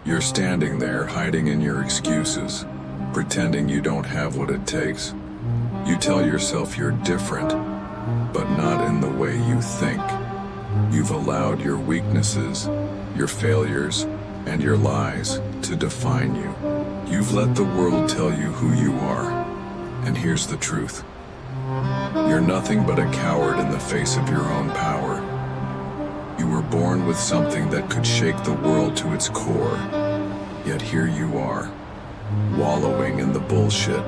You're standing there hiding in your excuses, pretending you don't have what it takes. You tell yourself you're different, but not in the way you think. You've allowed your weaknesses, your failures, and your lies to define you. You've let the world tell you who you are. And here's the truth. You're nothing but a coward in the face of your own power. You were born with something that could shake the world to its core. Yet here you are, wallowing in the bullshit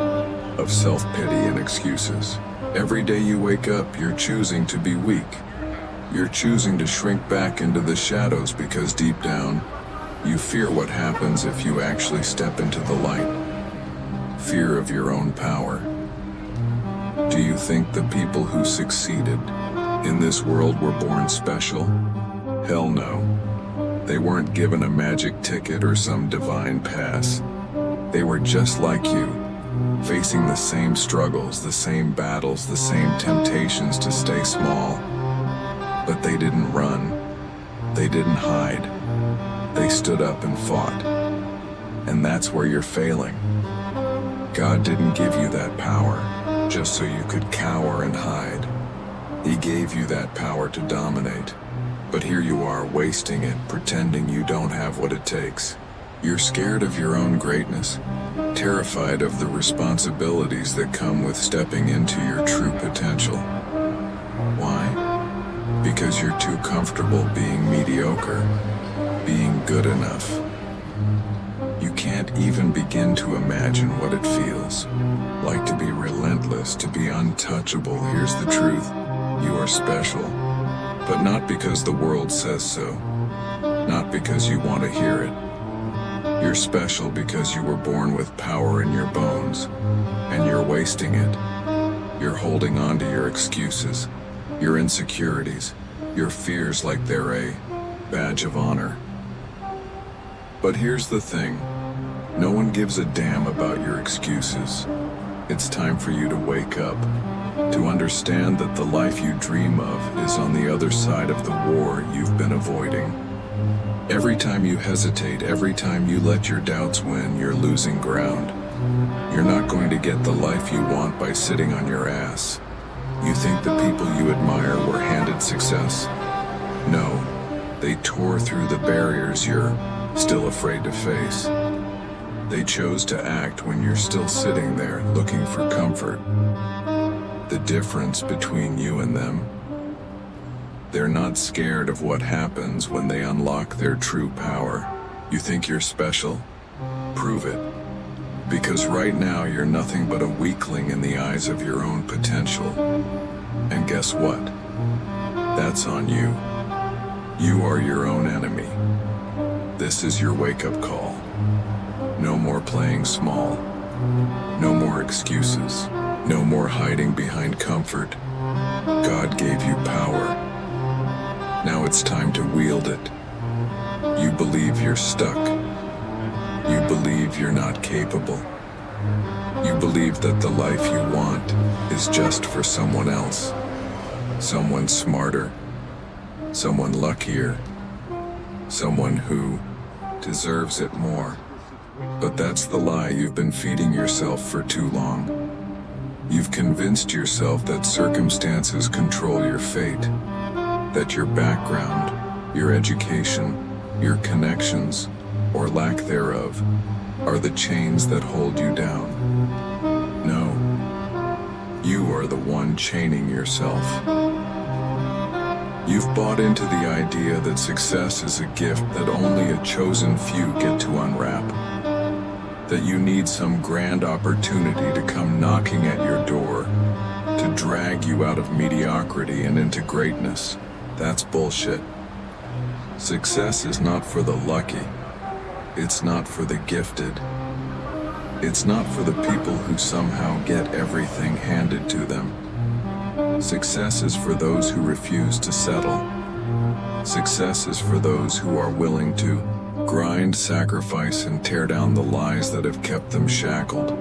of self-pity and excuses. Every day you wake up, you're choosing to be weak. You're choosing to shrink back into the shadows because deep down, you fear what happens if you actually step into the light. Fear of your own power. Do you think the people who succeeded in this world were born special? Hell no. They weren't given a magic ticket or some divine pass. They were just like you, facing the same struggles, the same battles, the same temptations to stay small. But they didn't run. They didn't hide. They stood up and fought. And that's where you're failing. God didn't give you that power just so you could cower and hide. He gave you that power to dominate. But here you are wasting it, pretending you don't have what it takes. You're scared of your own greatness, terrified of the responsibilities that come with stepping into your true potential. Why? Because you're too comfortable being mediocre, being good enough. You can't even begin to imagine what it feels like to be relentless, to be untouchable. Here's the truth. You are special, but not because the world says so, not because you want to hear it. You're special because you were born with power in your bones, and you're wasting it. You're holding on to your excuses, your insecurities, your fears like they're a badge of honor. But here's the thing. No one gives a damn about your excuses. It's time for you to wake up, to understand that the life you dream of is on the other side of the war you've been avoiding. Every time you hesitate, every time you let your doubts win, you're losing ground. You're not going to get the life you want by sitting on your ass. You think the people you admire were handed success? No, they tore through the barriers you're still afraid to face. They chose to act when you're still sitting there looking for comfort. The difference between you and them: they're not scared of what happens when they unlock their true power. You think you're special? Prove it. Because right now you're nothing but a weakling in the eyes of your own potential. And guess what? That's on you. You are your own enemy. This is your wake-up call. No more playing small. No more excuses. No more hiding behind comfort. God gave you power. Now it's time to wield it. You believe you're stuck. You believe you're not capable. You believe that the life you want is just for someone else. Someone smarter. Someone luckier. Someone who deserves it more. But that's the lie you've been feeding yourself for too long. You've convinced yourself that circumstances control your fate, that your background, your education, your connections, or lack thereof, are the chains that hold you down. No, you are the one chaining yourself. You've bought into the idea that success is a gift that only a chosen few get to unwrap. That you need some grand opportunity to come knocking at your door, to drag you out of mediocrity and into greatness. That's bullshit. Success is not for the lucky. It's not for the gifted. It's not for the people who somehow get everything handed to them. Success is for those who refuse to settle. Success is for those who are willing to grind, sacrifice, and tear down the lies that have kept them shackled.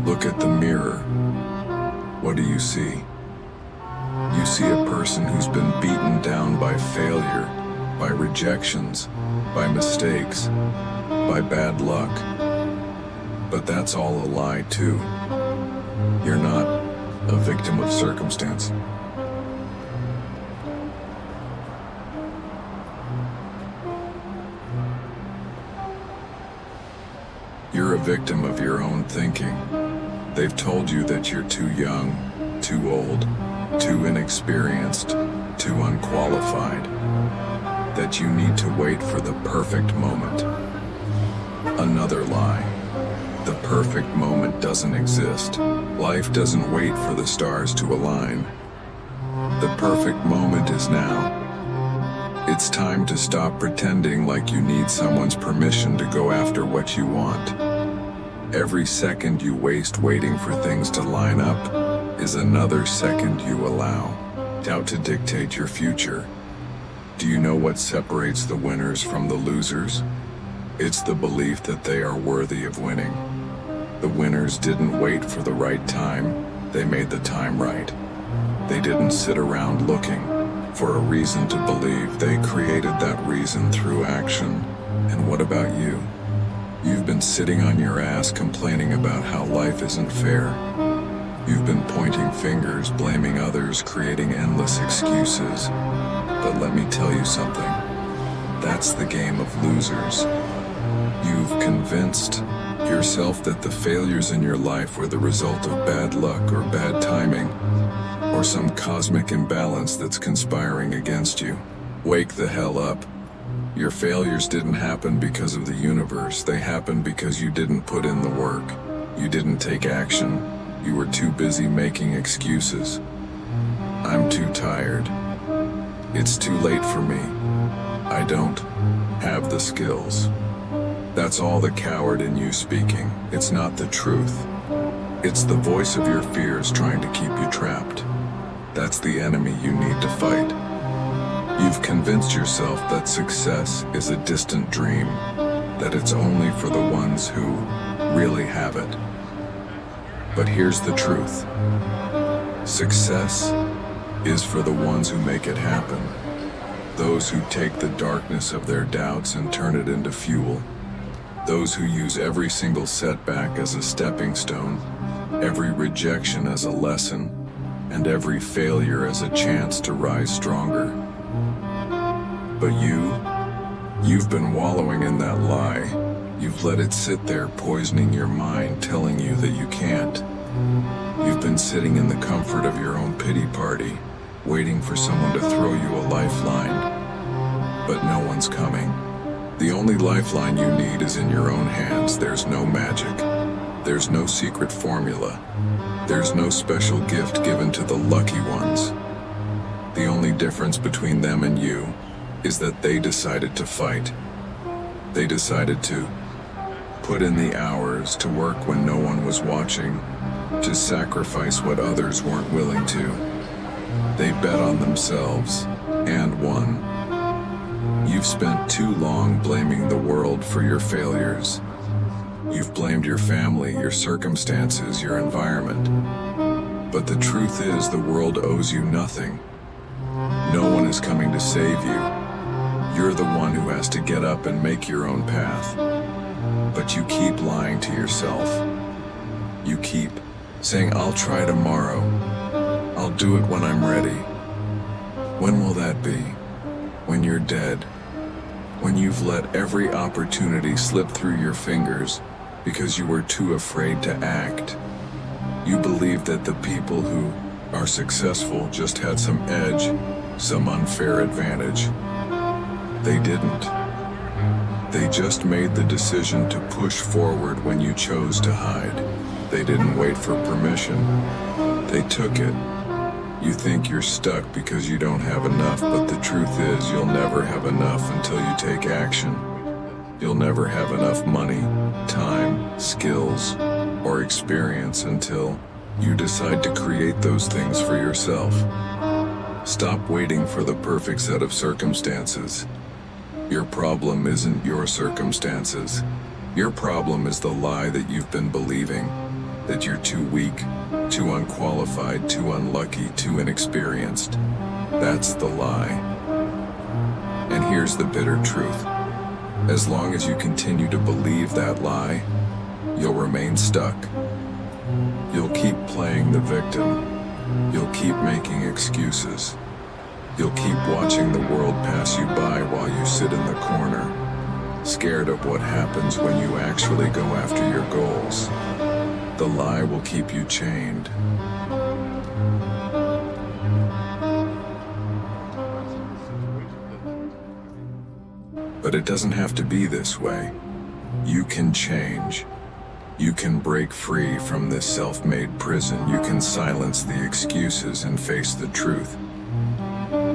Look at the mirror. What do you see? You see a person who's been beaten down by failure, by rejections, by mistakes, by bad luck. But that's all a lie too. You're not a victim of circumstance. You're a victim of your own thinking. They've told you that you're too young, too old, too inexperienced, too unqualified, that you need to wait for the perfect moment. Another lie. The perfect moment doesn't exist. Life doesn't wait for the stars to align. The perfect moment is now. It's time to stop pretending like you need someone's permission to go after what you want. Every second you waste waiting for things to line up is another second you allow doubt to dictate your future. Do you know what separates the winners from the losers? It's the belief that they are worthy of winning. The winners didn't wait for the right time, they made the time right. They didn't sit around looking for a reason to believe, they created that reason through action. And what about you? You've been sitting on your ass complaining about how life isn't fair. You've been pointing fingers, blaming others, creating endless excuses. But let me tell you something. That's the game of losers. You've convinced yourself that the failures in your life were the result of bad luck or bad timing, or some cosmic imbalance that's conspiring against you. Wake the hell up. Your failures didn't happen because of the universe. They happened because you didn't put in the work. You didn't take action. You were too busy making excuses. I'm too tired. It's too late for me. I don't have the skills. That's all the coward in you speaking. It's not the truth. It's the voice of your fears trying to keep you trapped. That's the enemy you need to fight. You've convinced yourself that success is a distant dream, that it's only for the ones who really have it. But here's the truth. Success is for the ones who make it happen. Those who take the darkness of their doubts and turn it into fuel. Those who use every single setback as a stepping stone, every rejection as a lesson, and every failure as a chance to rise stronger. But you've been wallowing in that lie. You've let it sit there poisoning your mind, telling you that you can't. You've been sitting in the comfort of your own pity party, waiting for someone to throw you a lifeline. But no one's coming. The only lifeline you need is in your own hands. There's no magic. There's no secret formula. There's no special gift given to the lucky ones. The only difference between them and you is that they decided to fight. They decided to put in the hours, to work when no one was watching, to sacrifice what others weren't willing to. They bet on themselves and won. You've spent too long blaming the world for your failures. You've blamed your family, your circumstances, your environment. But the truth is, the world owes you nothing. No one is coming to save you. You're the one who has to get up and make your own path. But you keep lying to yourself. You keep saying, I'll try tomorrow. I'll do it when I'm ready. When will that be? When you're dead. When you've let every opportunity slip through your fingers because you were too afraid to act. You believe that the people who are successful just had some edge, some unfair advantage. They didn't. They just made the decision to push forward when you chose to hide. They didn't wait for permission. They took it. You think you're stuck because you don't have enough, but the truth is you'll never have enough until you take action. You'll never have enough money, time, skills, or experience until you decide to create those things for yourself. Stop waiting for the perfect set of circumstances. Your problem isn't your circumstances. Your problem is the lie that you've been believing, that you're too weak, too unqualified, too unlucky, too inexperienced. That's the lie. And here's the bitter truth. As long as you continue to believe that lie, you'll remain stuck. You'll keep playing the victim. You'll keep making excuses. You'll keep watching the world pass you by while you sit in the corner, scared of what happens when you actually go after your goals. The lie will keep you chained. But it doesn't have to be this way. You can change. You can break free from this self-made prison. You can silence the excuses and face the truth.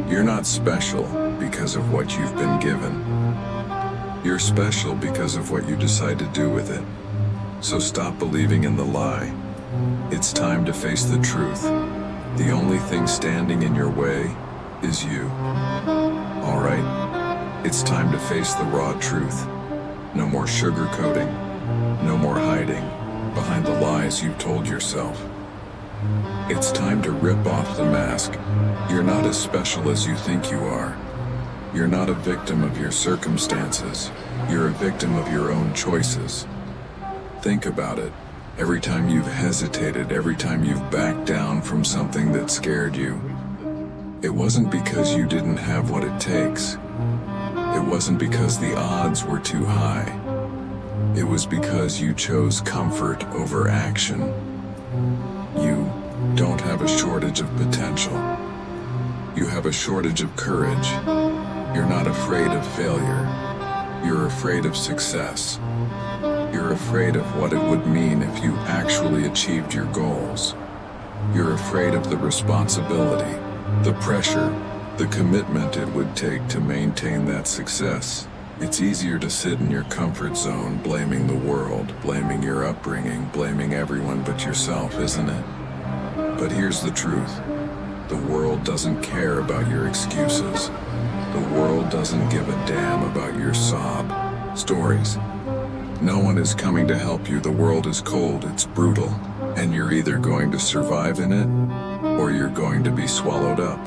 You're not special because of what you've been given. You're special because of what you decide to do with it. So stop believing in the lie. It's time to face the truth. The only thing standing in your way is you. All right? It's time to face the raw truth. No more sugarcoating. No more hiding behind the lies you've told yourself. It's time to rip off the mask. You're not as special as you think you are. You're not a victim of your circumstances. You're a victim of your own choices. Think about it. Every time you've hesitated, every time you've backed down from something that scared you, it wasn't because you didn't have what it takes. It wasn't because the odds were too high. It was because you chose comfort over action. You don't have a shortage of potential. You have a shortage of courage. You're not afraid of failure. You're afraid of success. You're afraid of what it would mean if you actually achieved your goals. You're afraid of the responsibility, the pressure, the commitment it would take to maintain that success. It's easier to sit in your comfort zone, blaming the world, blaming your upbringing, blaming everyone but yourself, isn't it? But here's the truth. The world doesn't care about your excuses. The world doesn't give a damn about your sob stories. No one is coming to help you. The world is cold, it's brutal, and you're either going to survive in it, or you're going to be swallowed up.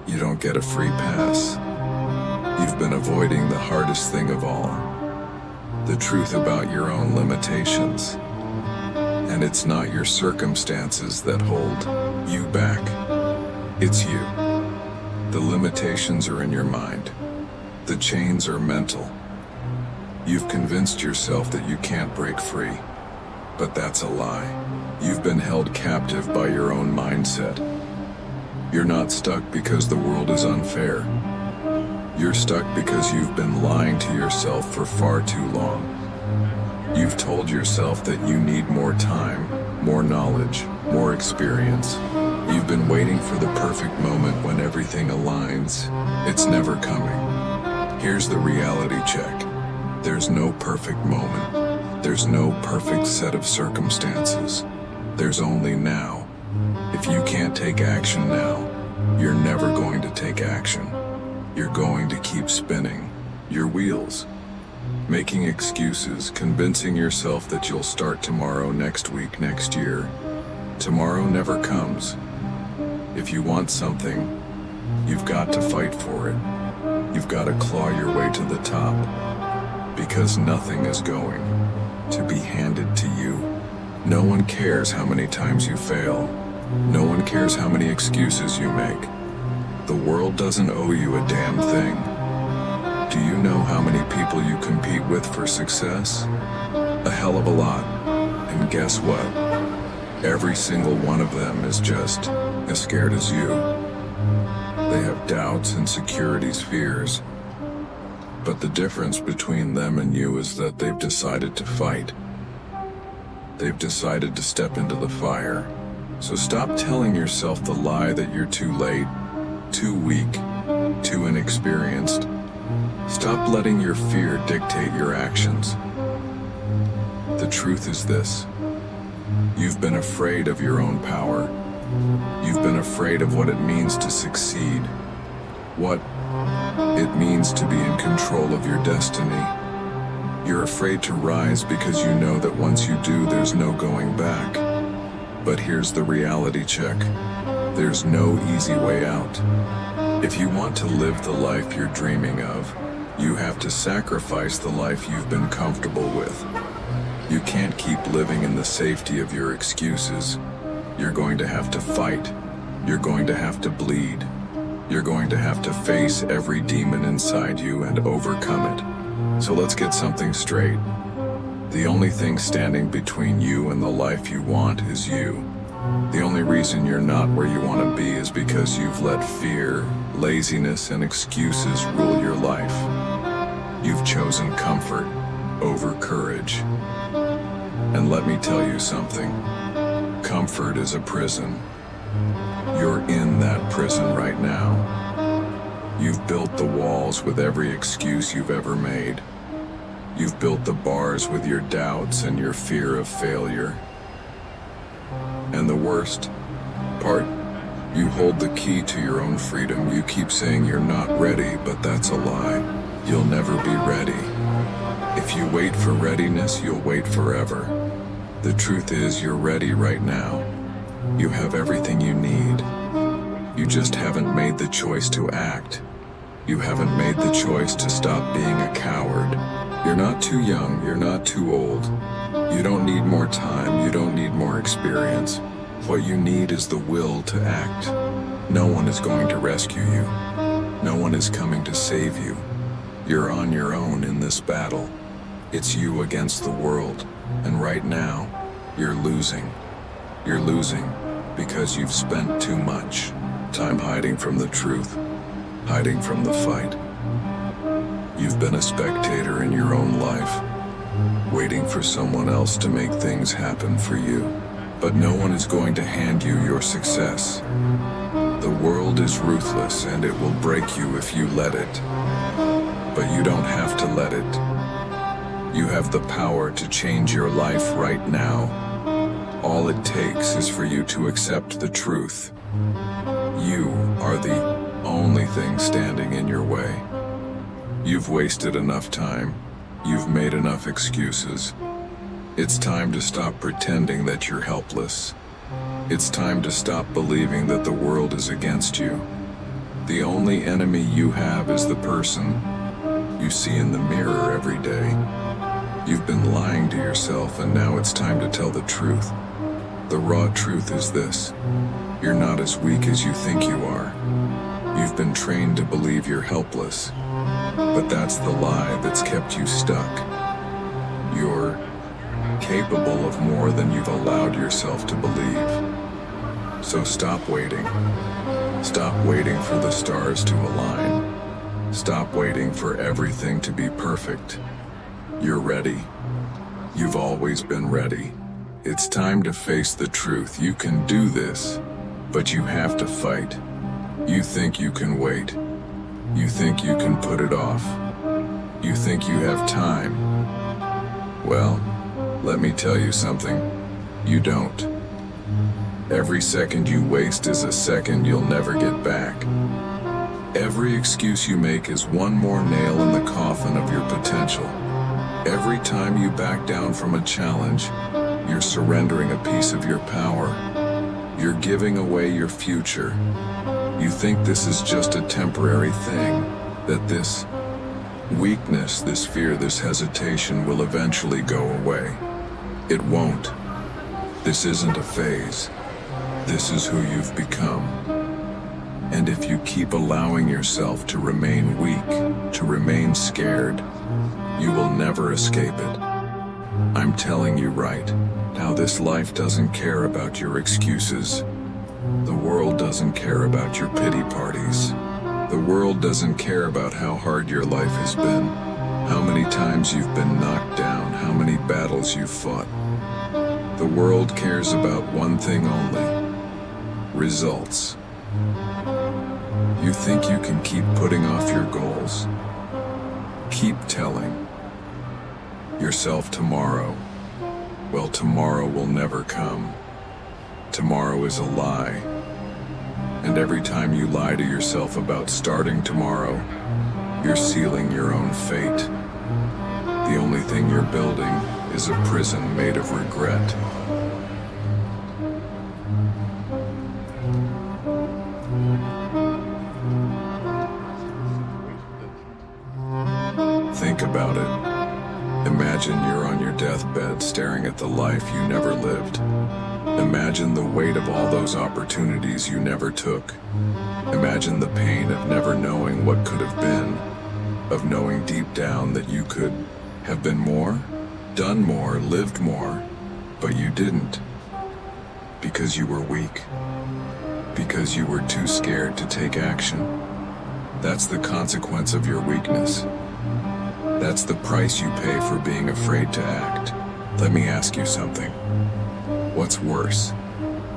You don't get a free pass. You've been avoiding the hardest thing of all, the truth about your own limitations. And it's not your circumstances that hold you back. It's you. The limitations are in your mind. The chains are mental. You've convinced yourself that you can't break free, but that's a lie. You've been held captive by your own mindset. You're not stuck because the world is unfair. You're stuck because you've been lying to yourself for far too long. You've told yourself that you need more time, more knowledge, more experience. You've been waiting for the perfect moment when everything aligns. It's never coming. Here's the reality check. There's no perfect moment. There's no perfect set of circumstances. There's only now. If you can't take action now, you're never going to take action. You're going to keep spinning your wheels, making excuses, convincing yourself that you'll start tomorrow, next week, next year. Tomorrow never comes. If you want something, you've got to fight for it. You've got to claw your way to the top, because nothing is going to be handed to you. No one cares how many times you fail. No one cares how many excuses you make. The world doesn't owe you a damn thing. Do you know how many people you compete with for success? A hell of a lot. And guess what? Every single one of them is just as scared as you. They have doubts, insecurities, fears. But the difference between them and you is that they've decided to fight. They've decided to step into the fire. So stop telling yourself the lie that you're too late, too weak, too inexperienced. Stop letting your fear dictate your actions. The truth is this. You've been afraid of your own power. You've been afraid of what it means to succeed. What it means to be in control of your destiny. You're afraid to rise because you know that once you do, there's no going back. But here's the reality check. There's no easy way out. If you want to live the life you're dreaming of, You have to sacrifice the life you've been comfortable with. You can't keep living in the safety of your excuses. You're going to have to fight. You're going to have to bleed. You're going to have to face every demon inside you and overcome it. So let's get something straight. The only thing standing between you and the life you want is you. The only reason you're not where you want to be is because you've let fear, laziness, and excuses rule your life. You've chosen comfort over courage. And let me tell you something. Comfort is a prison. You're in that prison right now. You've built the walls with every excuse you've ever made. You've built the bars with your doubts and your fear of failure. And the worst part, you hold the key to your own freedom. You keep saying you're not ready, but that's a lie. You'll never be ready. If you wait for readiness, you'll wait forever. The truth is, you're ready right now. You have everything you need. You just haven't made the choice to act. You haven't made the choice to stop being a coward. You're not too young, you're not too old. You don't need more time, you don't need more experience. What you need is the will to act. No one is going to rescue you. No one is coming to save you. You're on your own in this battle. It's you against the world. And right now, you're losing. You're losing because you've spent too much time hiding from the truth, hiding from the fight. You've been a spectator in your own life, waiting for someone else to make things happen for you. But no one is going to hand you your success. The world is ruthless and it will break you if you let it. But you don't have to let it. You have the power to change your life right now. All it takes is for you to accept the truth. You are the only thing standing in your way. You've wasted enough time. You've made enough excuses. It's time to stop pretending that you're helpless. It's time to stop believing that the world is against you. The only enemy you have is the person you see in the mirror every day. You've been lying to yourself, and now it's time to tell the truth. The raw truth is this: you're not as weak as you think you are. You've been trained to believe you're helpless, but that's the lie that's kept you stuck. You're capable of more than you've allowed yourself to believe. So stop waiting. Stop waiting for the stars to align. Stop waiting for everything to be perfect. You're ready. You've always been ready. It's time to face the truth. You can do this, but you have to fight. You think you can wait. You think you can put it off. You think you have time. Well, let me tell you something. You don't. Every second you waste is a second you'll never get back. Every excuse you make is one more nail in the coffin of your potential. Every time you back down from a challenge, you're surrendering a piece of your power. You're giving away your future. You think this is just a temporary thing, that this weakness, this fear, this hesitation will eventually go away. It won't. This isn't a phase. This is who you've become. And if you keep allowing yourself to remain weak, to remain scared, you will never escape it. I'm telling you right now, this life doesn't care about your excuses. The world doesn't care about your pity parties. The world doesn't care about how hard your life has been, how many times you've been knocked down, how many battles you've fought. The world cares about one thing only: results. You think you can keep putting off your goals? Keep telling yourself tomorrow. Well, tomorrow will never come. Tomorrow is a lie. And every time you lie to yourself about starting tomorrow, you're sealing your own fate. The only thing you're building is a prison made of regret. Imagine you're on your deathbed staring at the life you never lived. Imagine the weight of all those opportunities you never took. Imagine the pain of never knowing what could have been, of knowing deep down that you could have been more, done more, lived more, but you didn't. Because you were weak. Because you were too scared to take action. That's the consequence of your weakness. That's the price you pay for being afraid to act. Let me ask you something. What's worse,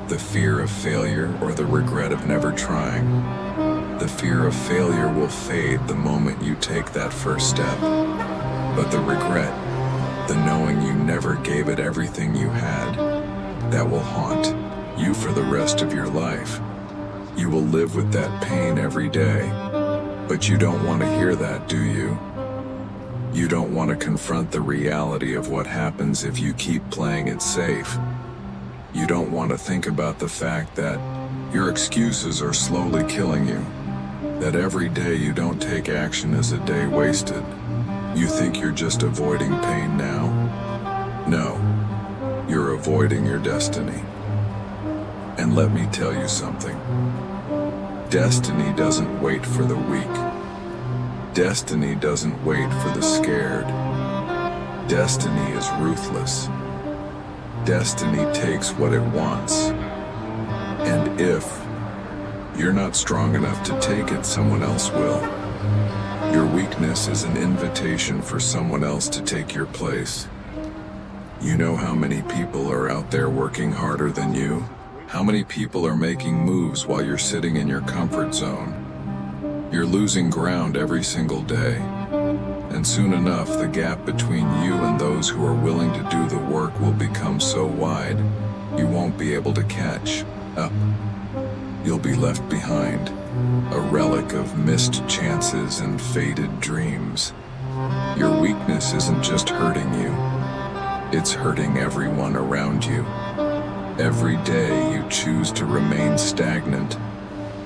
the fear of failure or the regret of never trying? The fear of failure will fade the moment you take that first step. But the regret, the knowing you never gave it everything you had, that will haunt you for the rest of your life. You will live with that pain every day. But you don't want to hear that, do you? You don't want to confront the reality of what happens if you keep playing it safe. You don't want to think about the fact that your excuses are slowly killing you. That every day you don't take action is a day wasted. You think you're just avoiding pain now? No, you're avoiding your destiny. And let me tell you something. Destiny doesn't wait for the weak. Destiny doesn't wait for the scared. Destiny is ruthless. Destiny takes what it wants. And if you're not strong enough to take it, someone else will. Your weakness is an invitation for someone else to take your place. You know how many people are out there working harder than you? How many people are making moves while you're sitting in your comfort zone? You're losing ground every single day. And soon enough, the gap between you and those who are willing to do the work will become so wide, you won't be able to catch up. You'll be left behind, a relic of missed chances and faded dreams. Your weakness isn't just hurting you, it's hurting everyone around you. Every day you choose to remain stagnant,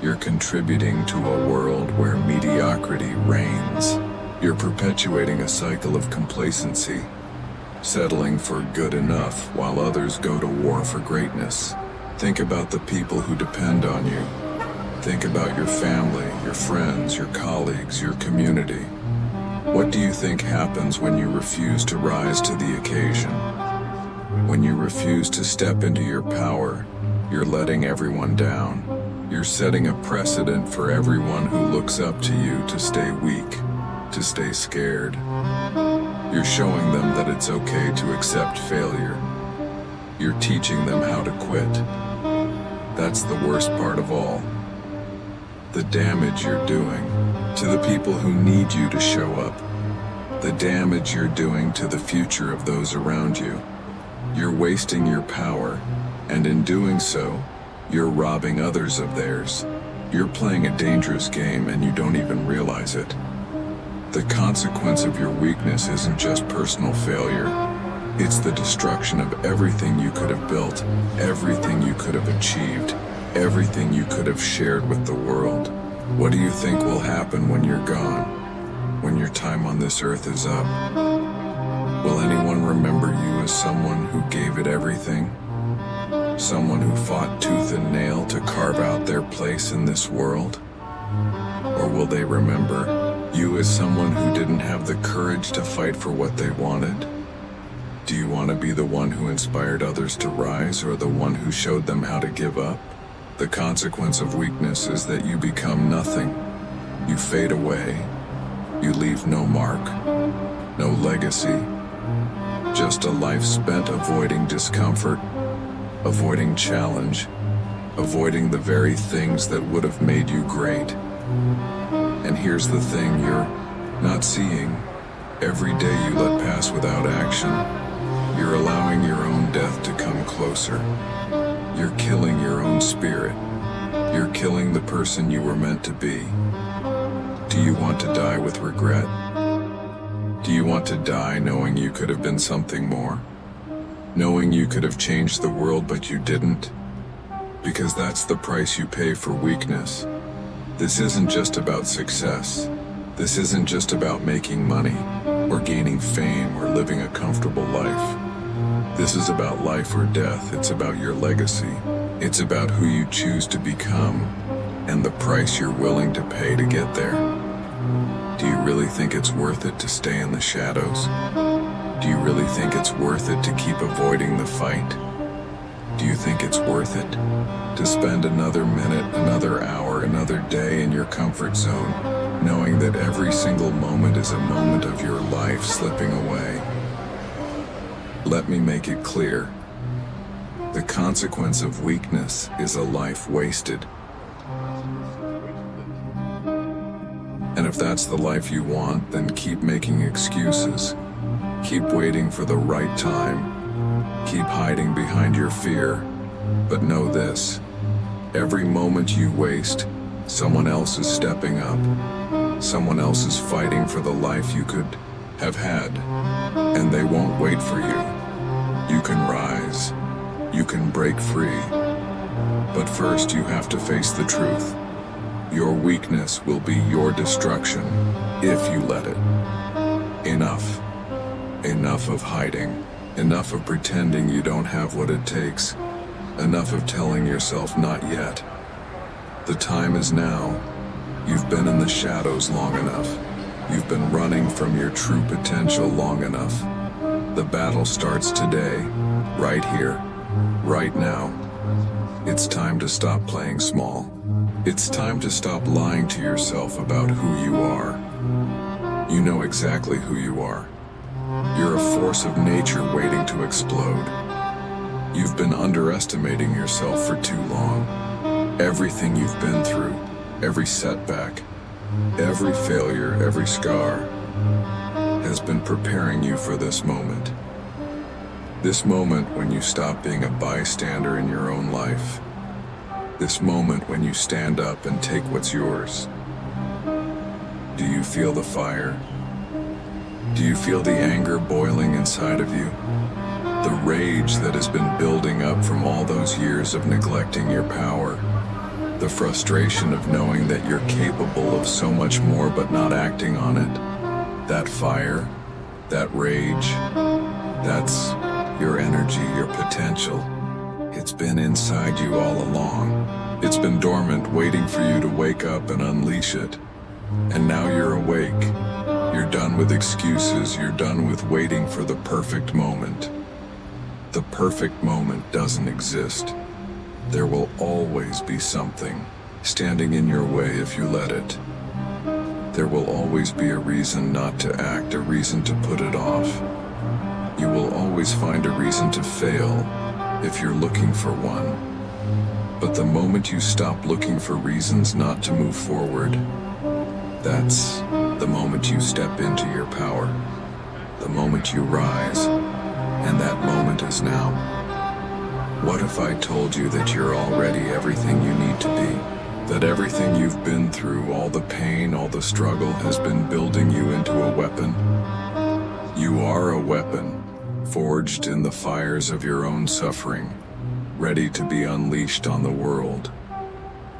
you're contributing to a world where mediocrity reigns. You're perpetuating a cycle of complacency, settling for good enough while others go to war for greatness. Think about the people who depend on you. Think about your family, your friends, your colleagues, your community. What do you think happens when you refuse to rise to the occasion? When you refuse to step into your power, you're letting everyone down. You're setting a precedent for everyone who looks up to you to stay weak, to stay scared. You're showing them that it's okay to accept failure. You're teaching them how to quit. That's the worst part of all. The damage you're doing to the people who need you to show up. The damage you're doing to the future of those around you. You're wasting your power, and in doing so, you're robbing others of theirs. You're playing a dangerous game and you don't even realize it. The consequence of your weakness isn't just personal failure. It's the destruction of everything you could have built, everything you could have achieved, everything you could have shared with the world. What do you think will happen when you're gone? When your time on this earth is up? Will anyone remember you as someone who gave it everything? Someone who fought tooth and nail to carve out their place in this world? Or will they remember you as someone who didn't have the courage to fight for what they wanted? Do you want to be the one who inspired others to rise, or the one who showed them how to give up? The consequence of weakness is that you become nothing. You fade away. You leave no mark, no legacy. Just a life spent avoiding discomfort, avoiding challenge, avoiding the very things that would have made you great. And here's the thing you're not seeing. Every day you let pass without action, you're allowing your own death to come closer. You're killing your own spirit. You're killing the person you were meant to be. Do you want to die with regret? Do you want to die knowing you could have been something more? Knowing you could have changed the world but you didn't? Because that's the price you pay for weakness. This isn't just about success. This isn't just about making money, or gaining fame or living a comfortable life. This is about life or death. It's about your legacy. It's about who you choose to become and the price you're willing to pay to get there. Do you really think it's worth it to stay in the shadows? Do you really think it's worth it to keep avoiding the fight? Do you think it's worth it to spend another minute, another hour, another day in your comfort zone, knowing that every single moment is a moment of your life slipping away? Let me make it clear. The consequence of weakness is a life wasted. And if that's the life you want, then keep making excuses. Keep waiting for the right time. Keep hiding behind your fear. But know this: every moment you waste, someone else is stepping up. Someone else is fighting for the life you could have had. And they won't wait for you. You can rise. You can break free. But first you have to face the truth. Your weakness will be your destruction if you let it. Enough. Enough of hiding. Enough of pretending you don't have what it takes. Enough of telling yourself not yet. The time is now. You've been in the shadows long enough. You've been running from your true potential long enough. The battle starts today, right here, right now. It's time to stop playing small. It's time to stop lying to yourself about who you are. You know exactly who you are. You're a force of nature waiting to explode. You've been underestimating yourself for too long. Everything you've been through, every setback, every failure, every scar, has been preparing you for this moment. This moment when you stop being a bystander in your own life. This moment when you stand up and take what's yours. Do you feel the fire? Do you feel the anger boiling inside of you? The rage that has been building up from all those years of neglecting your power. The frustration of knowing that you're capable of so much more but not acting on it. That fire, that rage, that's your energy, your potential. It's been inside you all along. It's been dormant, waiting for you to wake up and unleash it. And now you're awake. You're done with excuses. You're done with waiting for the perfect moment. The perfect moment doesn't exist. There will always be something standing in your way if you let it. There will always be a reason not to act, a reason to put it off. You will always find a reason to fail if you're looking for one. But the moment you stop looking for reasons not to move forward, that's the moment you step into your power, the moment you rise, and that moment is now. What if I told you that you're already everything you need to be? That everything you've been through, all the pain, all the struggle, has been building you into a weapon? You are a weapon, forged in the fires of your own suffering, ready to be unleashed on the world.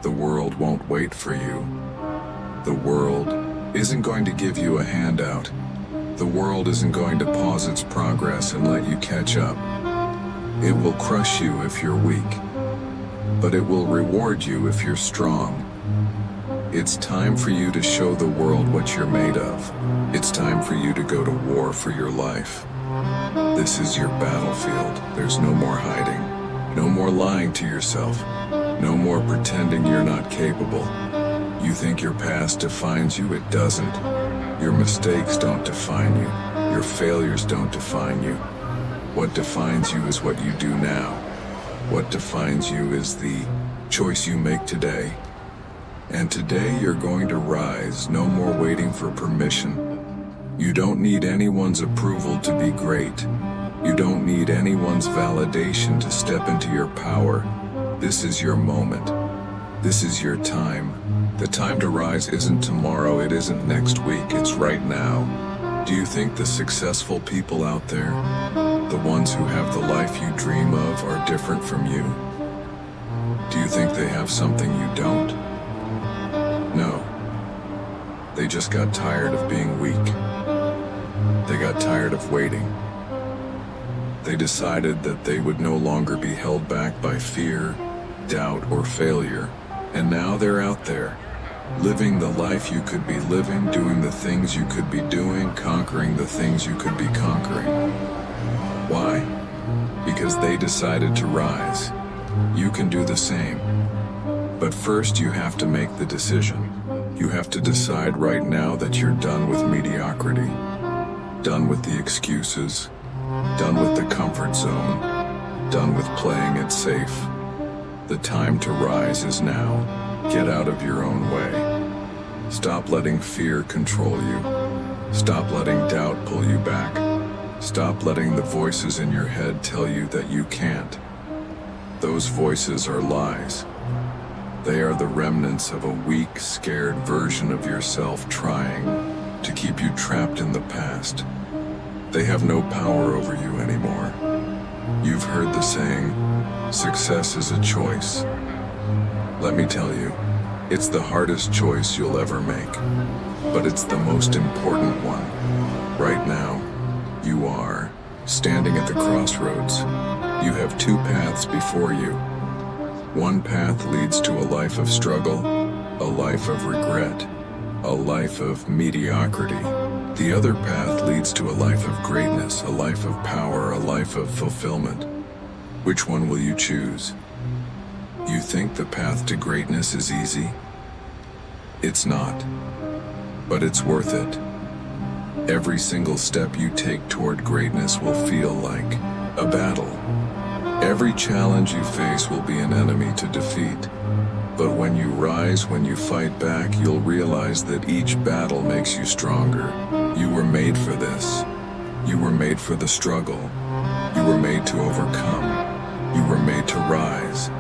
The world won't wait for you. The world isn't going to give you a handout. The world isn't going to pause its progress and let you catch up. It will crush you if you're weak, but it will reward you if you're strong. It's time for you to show the world what you're made of. It's time for you to go to war for your life. This is your battlefield. There's no more hiding. No more lying to yourself. No more pretending you're not capable. You think your past defines you? It doesn't. Your mistakes don't define you. Your failures don't define you. What defines you is what you do now. What defines you is the choice you make today. And today you're going to rise, no more waiting for permission. You don't need anyone's approval to be great. You don't need anyone's validation to step into your power. This is your moment. This is your time. The time to rise isn't tomorrow, it isn't next week, it's right now. Do you think the successful people out there, the ones who have the life you dream of, are different from you? Do you think they have something you don't? No. They just got tired of being weak. They got tired of waiting. They decided that they would no longer be held back by fear, doubt, or failure. And now they're out there, living the life you could be living, doing the things you could be doing, conquering the things you could be conquering. Why? Because they decided to rise. You can do the same. But first you have to make the decision. You have to decide right now that you're done with mediocrity, done with the excuses, done with the comfort zone, done with playing it safe. The time to rise is now. Get out of your own way. Stop letting fear control you. Stop letting doubt pull you back. Stop letting the voices in your head tell you that you can't. Those voices are lies. They are the remnants of a weak, scared version of yourself trying to keep you trapped in the past. They have no power over you anymore. You've heard the saying, success is a choice. Let me tell you, it's the hardest choice you'll ever make, but it's the most important one. Right now, you are standing at the crossroads. You have two paths before you. One path leads to a life of struggle, a life of regret, a life of mediocrity. The other path leads to a life of greatness, a life of power, a life of fulfillment. Which one will you choose? You think the path to greatness is easy? It's not, but it's worth it. Every single step you take toward greatness will feel like a battle. Every challenge you face will be an enemy to defeat. But when you rise, when you fight back, you'll realize that each battle makes you stronger. You were made for this. You were made for the struggle. You were made to overcome. You were made to rise.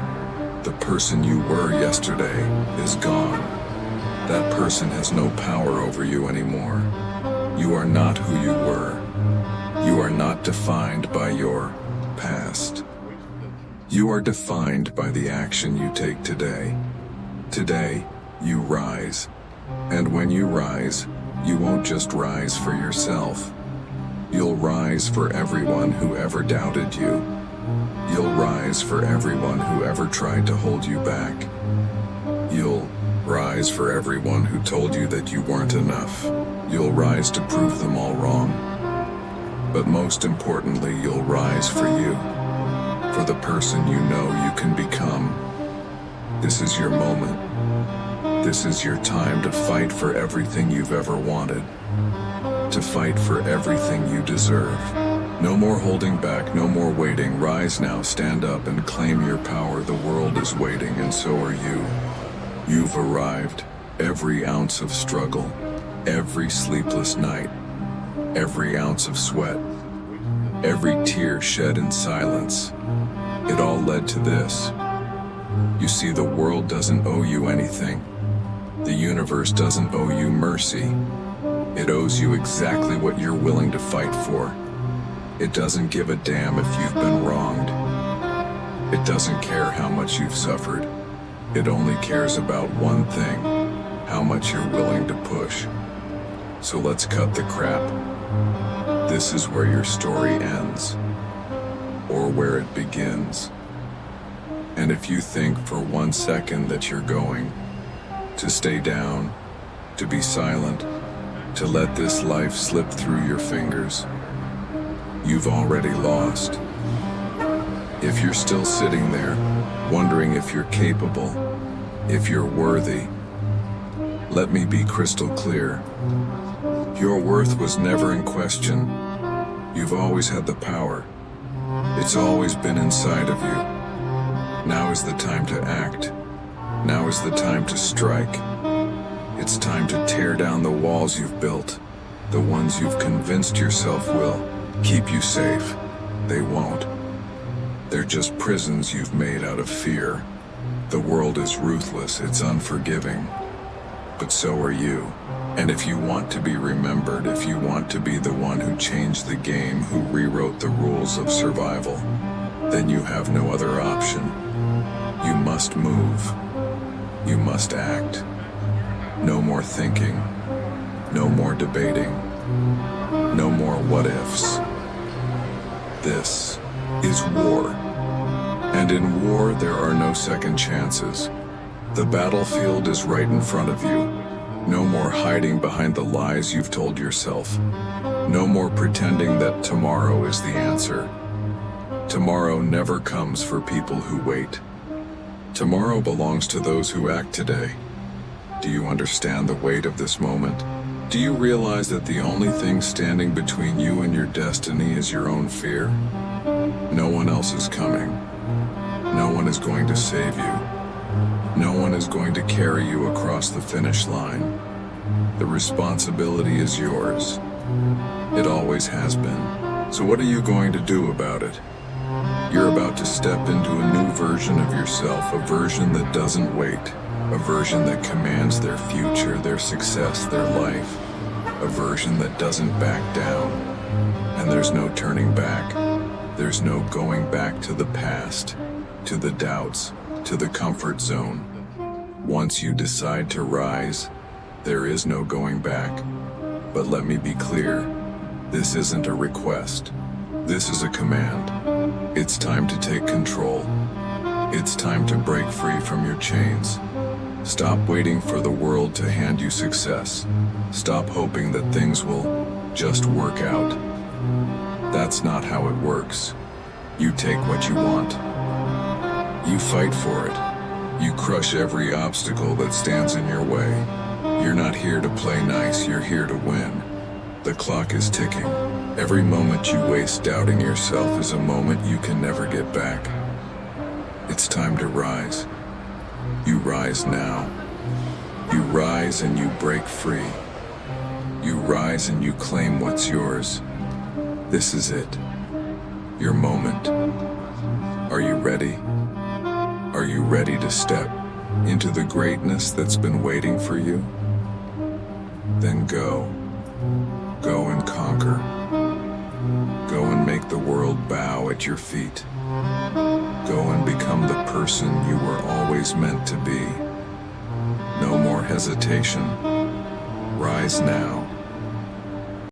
The person you were yesterday is gone. That person has no power over you anymore. You are not who you were. You are not defined by your past. You are defined by the action you take today. Today, you rise. And when you rise, you won't just rise for yourself. You'll rise for everyone who ever doubted you. You'll rise for everyone who ever tried to hold you back. You'll rise for everyone who told you that you weren't enough. You'll rise to prove them all wrong. But most importantly, you'll rise for you, for the person you know you can become. This is your moment. This is your time to fight for everything you've ever wanted, to fight for everything you deserve. No more holding back, no more waiting. Rise now, stand up and claim your power. The world is waiting, and so are you. You've arrived. Every ounce of struggle, every sleepless night, every ounce of sweat, every tear shed in silence, it all led to this. You see, the world doesn't owe you anything. The universe doesn't owe you mercy. It owes you exactly what you're willing to fight for. It doesn't give a damn if you've been wronged. It doesn't care how much you've suffered. It only cares about one thing, how much you're willing to push. So let's cut the crap. This is where your story ends, or where it begins. And if you think for 1 second that you're going to stay down, to be silent, to let this life slip through your fingers, you've already lost. If you're still sitting there, wondering if you're capable, if you're worthy, let me be crystal clear. Your worth was never in question. You've always had the power. It's always been inside of you. Now is the time to act. Now is the time to strike. It's time to tear down the walls you've built, the ones you've convinced yourself will keep you safe. They won't. They're just prisons you've made out of fear. The world is ruthless, it's unforgiving. But so are you. And if you want to be remembered, if you want to be the one who changed the game, who rewrote the rules of survival, then you have no other option. You must move. You must act. No more thinking. No more debating. No more what ifs. This is war. And in war, there are no second chances. The battlefield is right in front of you. No more hiding behind the lies you've told yourself. No more pretending that tomorrow is the answer. Tomorrow never comes for people who wait. Tomorrow belongs to those who act today. Do you understand the weight of this moment? Do you realize that the only thing standing between you and your destiny is your own fear? No one else is coming. No one is going to save you. No one is going to carry you across the finish line. The responsibility is yours. It always has been. So what are you going to do about it? You're about to step into a new version of yourself, a version that doesn't wait, a version that commands their future, their success, their life, a version that doesn't back down. And there's no turning back. There's no going back to the past, to the doubts, to the comfort zone. Once you decide to rise, there is no going back. But let me be clear, this isn't a request. This is a command. It's time to take control. It's time to break free from your chains. Stop waiting for the world to hand you success. Stop hoping that things will just work out. That's not how it works. You take what you want. You fight for it. You crush every obstacle that stands in your way. You're not here to play nice, you're here to win. The clock is ticking. Every moment you waste doubting yourself is a moment you can never get back. It's time to rise. You rise now. You rise and you break free. You rise and you claim what's yours. This is it. Your moment. Are you ready? Are you ready to step into the greatness that's been waiting for you? Then go. Go and conquer. Go and make the world bow at your feet. Go and become the person you were always meant to be. No more hesitation. Rise now.